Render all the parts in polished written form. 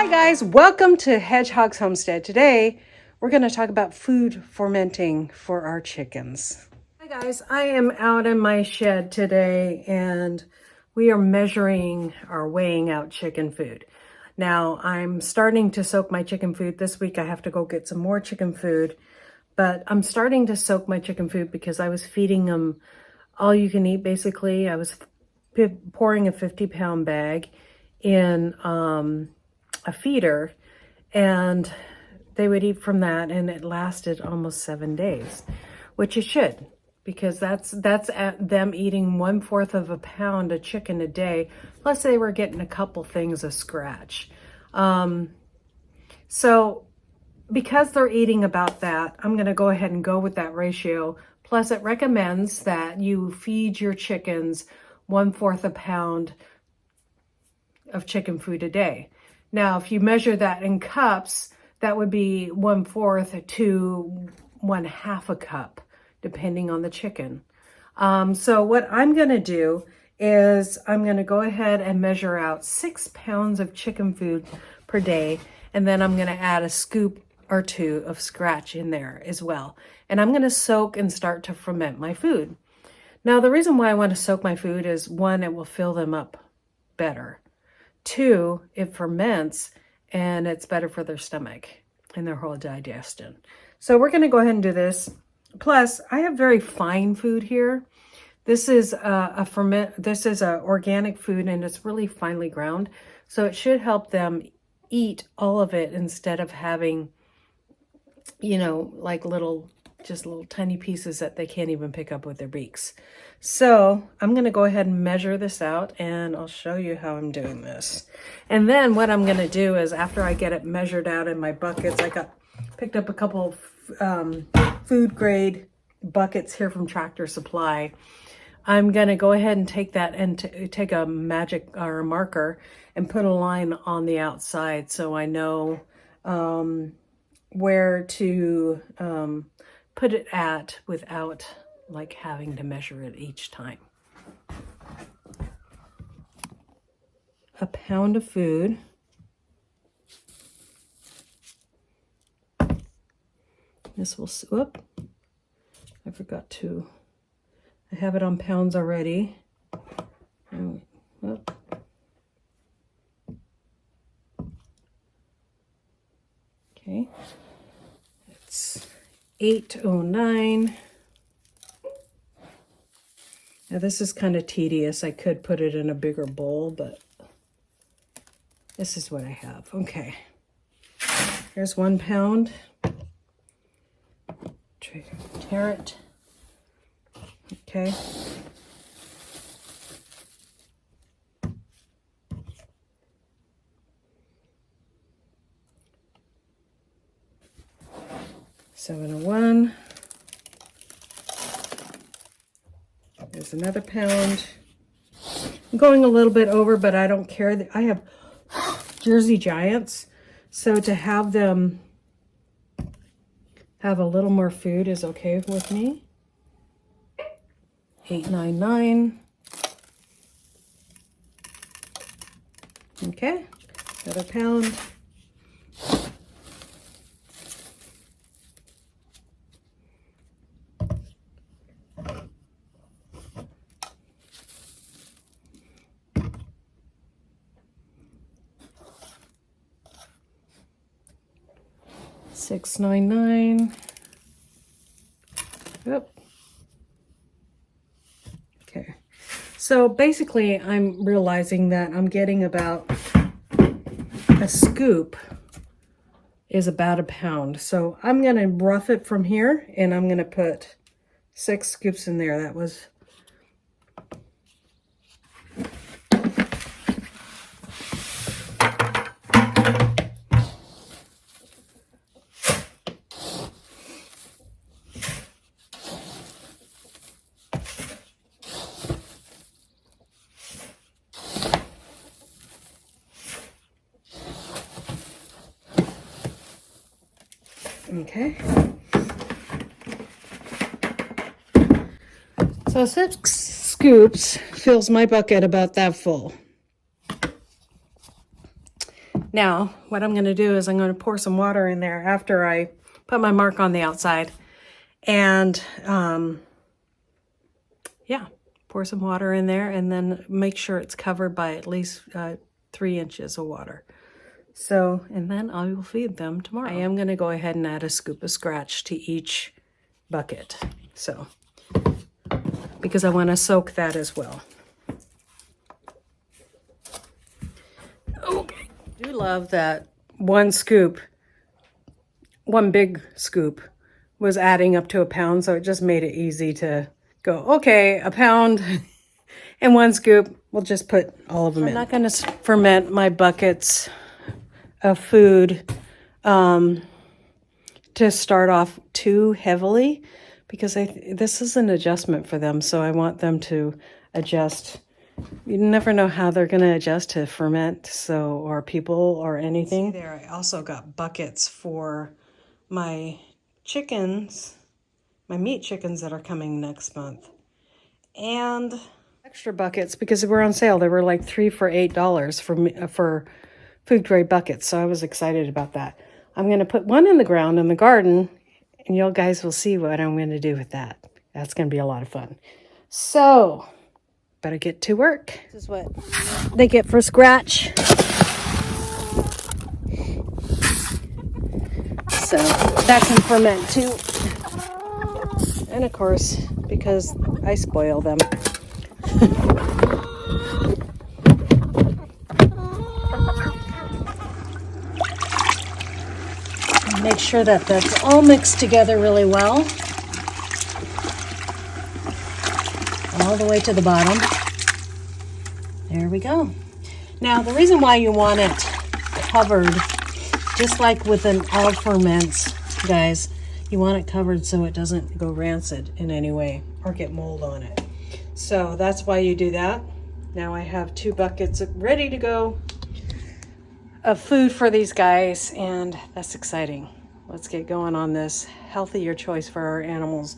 Hi guys, welcome to Hedgehog's Homestead. Today we're going to talk about food fermenting for our chickens. Hi guys, I am out in my shed today and we are measuring or weighing out chicken food. Now I'm starting to soak my chicken food. This week I have to go get some more chicken food, but I'm starting to soak my chicken food because I was feeding them all you can eat basically. I was pouring a 50-pound bag in a feeder, and they would eat from that, and it lasted almost 7 days, which it should, because that's at them eating 1/4 of a pound of chicken a day, plus they were getting a couple things of scratch. So because they're eating about that, I'm going to go ahead and go with that ratio. Plus it recommends that you feed your chickens 1/4 a pound of chicken food a day. Now, if you measure that in cups, that would be 1/4 to 1/2 a cup, depending on the chicken. So what I'm going to do is I'm going to go ahead and measure out 6 pounds of chicken food per day. And then I'm going to add a scoop or two of scratch in there as well. And I'm going to soak and start to ferment my food. Now, the reason why I want to soak my food is, one, it will fill them up better. 2, it ferments and it's better for their stomach and their whole digestion. So we're going to go ahead and do this. Plus, I have very fine food here. This is this is a organic food and it's really finely ground. So it should help them eat all of it instead of having, you know, like just little tiny pieces that they can't even pick up with their beaks. So I'm going to go ahead and measure this out and I'll show you how I'm doing this. And then what I'm going to do is, after I get it measured out in my buckets, I picked up a couple of food grade buckets here from Tractor Supply. I'm going to go ahead and take that and take a magic or a marker and put a line on the outside so I know where to put it at without like having to measure it each time. A pound of food. This will, whoop, I forgot to, I have it on pounds already. Oh, whoop. Okay, it's 809. Now this is kind of tedious. I could put it in a bigger bowl, but this is what I have. Okay, here's 1 pound. Tear it. Okay. $701. There's another pound. I'm going a little bit over, but I don't care. I have Jersey Giants, so to have them have a little more food is okay with me. 899. Okay, another pound. $6.99. Yep. Okay. So basically, I'm realizing that I'm getting about a scoop is about a pound. So I'm going to rough it from here, and I'm going to put 6 scoops in there. That was okay. So 6 scoops fills my bucket about that full. Now, what I'm going to do is I'm going to pour some water in there after I put my mark on the outside. And, yeah, pour some water in there and then make sure it's covered by at least 3 inches of water. So, and then I will feed them tomorrow. I am going to go ahead and add a scoop of scratch to each bucket. So, because I want to soak that as well. Okay. I do love that one big scoop was adding up to a pound. So it just made it easy to go, okay, a pound and 1 scoop. We'll just put all of them in. I'm not going to ferment my buckets of food to start off too heavily because this is an adjustment for them. So I want them to adjust. You never know how they're going to adjust to ferment, or people or anything. See there, I also got buckets for my chickens, my meat chickens that are coming next month. And extra buckets because they were on sale. They were like 3 for $8 for food grade buckets. So I was excited about that. I'm going to put one in the ground in the garden, and you guys will see what I'm going to do with that. That's going to be a lot of fun. So, better get to work. This is what they get for scratch. So, that can ferment too. And of course, because I spoil them. Make sure that that's all mixed together really well. All the way to the bottom. There we go. Now, the reason why you want it covered, just like with all ferments, guys, you want it covered so it doesn't go rancid in any way or get mold on it. So that's why you do that. Now I have 2 buckets ready to go of food for these guys, and that's exciting. Let's get going on this healthier choice for our animals.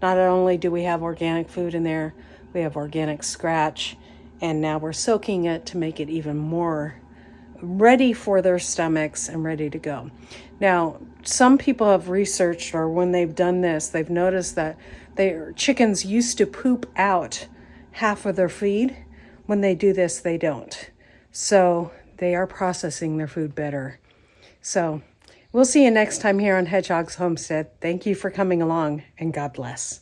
Not only do we have organic food in there, we have organic scratch, and now we're soaking it to make it even more ready for their stomachs and ready to go. Now, some people have researched, or when they've done this, they've noticed that their chickens used to poop out half of their feed. When they do this, they don't. So they are processing their food better. So we'll see you next time here on Hedgehog's Homestead. Thank you for coming along, and God bless.